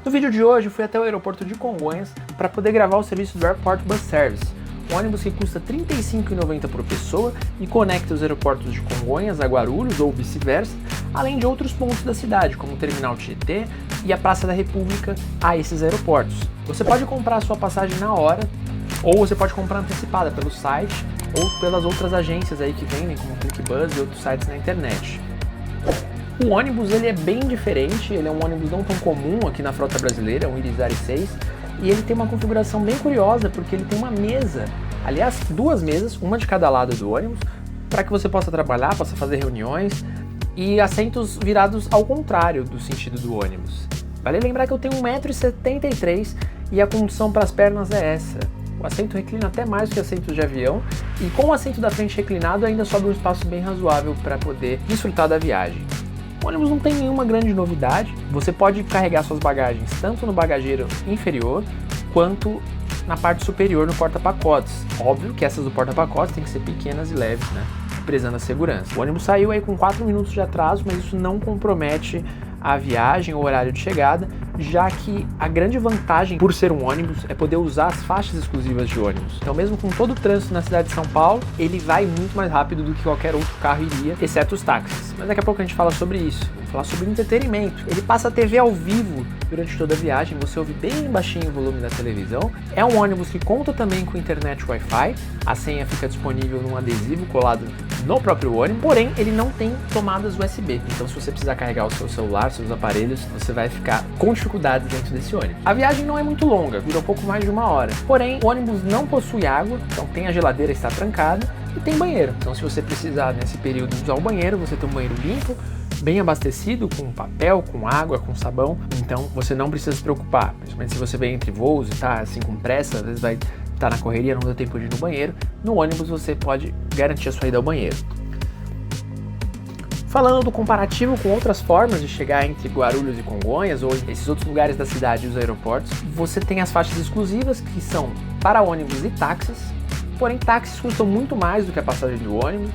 No vídeo de hoje, eu fui até o aeroporto de Congonhas para poder gravar o serviço do Airport Bus Service, um ônibus que custa R$ 35,90 por pessoa e conecta os aeroportos de Congonhas a Guarulhos ou vice-versa, além de outros pontos da cidade, como o Terminal Tietê e a Praça da República, a esses aeroportos. Você pode comprar a sua passagem na hora, ou você pode comprar antecipada pelo site ou pelas outras agências aí que vendem, como o ClickBus e outros sites na internet. O ônibus ele é bem diferente, ele é um ônibus não tão comum aqui na frota brasileira, é um Iris AR6, e ele tem uma configuração bem curiosa, porque ele tem uma mesa, aliás, duas mesas, uma de cada lado do ônibus, para que você possa trabalhar, possa fazer reuniões, e assentos virados ao contrário do sentido do ônibus. Vale lembrar que eu tenho 1,73 m e a condução para as pernas é essa. O assento reclina até mais do que assentos de avião, e com o assento da frente reclinado ainda sobra um espaço bem razoável para poder desfrutar da viagem. O ônibus não tem nenhuma grande novidade, você pode carregar suas bagagens tanto no bagageiro inferior quanto na parte superior no porta-pacotes. Óbvio que essas do porta-pacotes têm que ser pequenas e leves, né? Prezando a segurança. O ônibus saiu aí com 4 minutos de atraso, mas isso não compromete a viagem ou horário de chegada, já que a grande vantagem por ser um ônibus é poder usar as faixas exclusivas de ônibus. Então mesmo com todo o trânsito na cidade de São Paulo, ele vai muito mais rápido do que qualquer outro carro iria, exceto os táxis. Mas daqui a pouco a gente fala sobre isso. Vamos falar sobre entretenimento. Ele passa a TV ao vivo durante toda a viagem, você ouve bem baixinho o volume da televisão. É um ônibus que conta também com internet Wi-Fi, a senha fica disponível num adesivo colado no próprio ônibus, porém ele não tem tomadas USB, então se você precisar carregar o seu celular, seus aparelhos, você vai ficar com dificuldades dentro desse ônibus. A viagem não é muito longa, dura um pouco mais de 1 hora, porém o ônibus não possui água, então tem a geladeira está trancada e tem banheiro, então se você precisar nesse período usar o banheiro, você tem um banheiro limpo, bem abastecido, com papel, com água, com sabão, então você não precisa se preocupar, principalmente se você vem entre voos e tá assim com pressa, às vezes vai estar na correria, não deu tempo de ir no banheiro. No ônibus você pode garantir a sua ida ao banheiro. Falando do comparativo com outras formas de chegar entre Guarulhos e Congonhas ou esses outros lugares da cidade e os aeroportos, você tem as faixas exclusivas que são para ônibus e táxis, porém táxis custam muito mais do que a passagem do ônibus.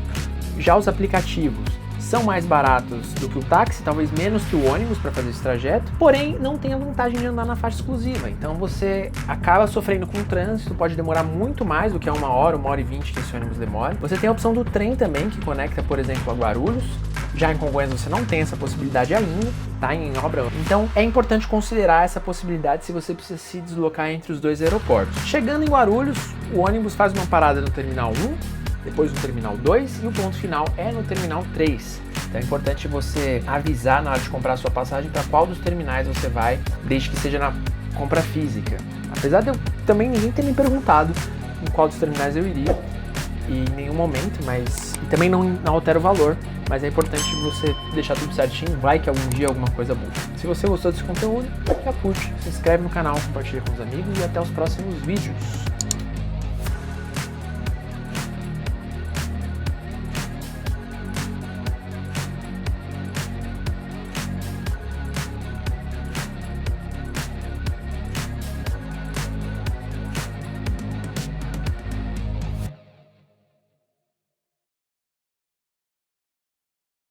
Já os aplicativos são mais baratos do que o táxi, talvez menos que o ônibus para fazer esse trajeto, porém não tem a vantagem de andar na faixa exclusiva, então você acaba sofrendo com o trânsito, pode demorar muito mais do que 1 hora, 1 hora e 20 que esse ônibus demora. Você tem a opção do trem também, que conecta, por exemplo, a Guarulhos. Já em Congonhas você não tem essa possibilidade ainda, tá em obra. Então é importante considerar essa possibilidade se você precisa se deslocar entre os dois aeroportos. Chegando em Guarulhos, o ônibus faz uma parada no Terminal 1, depois no Terminal 2 e o ponto final é no Terminal 3. Então é importante você avisar na hora de comprar a sua passagem para qual dos terminais você vai, desde que seja na compra física. Apesar de eu também ninguém ter me perguntado em qual dos terminais eu iria, e em nenhum momento, mas e também não altera o valor, mas é importante você deixar tudo certinho, vai que algum dia alguma coisa muda. Se você gostou desse conteúdo, já curte, se inscreve no canal, compartilha com os amigos e até os próximos vídeos.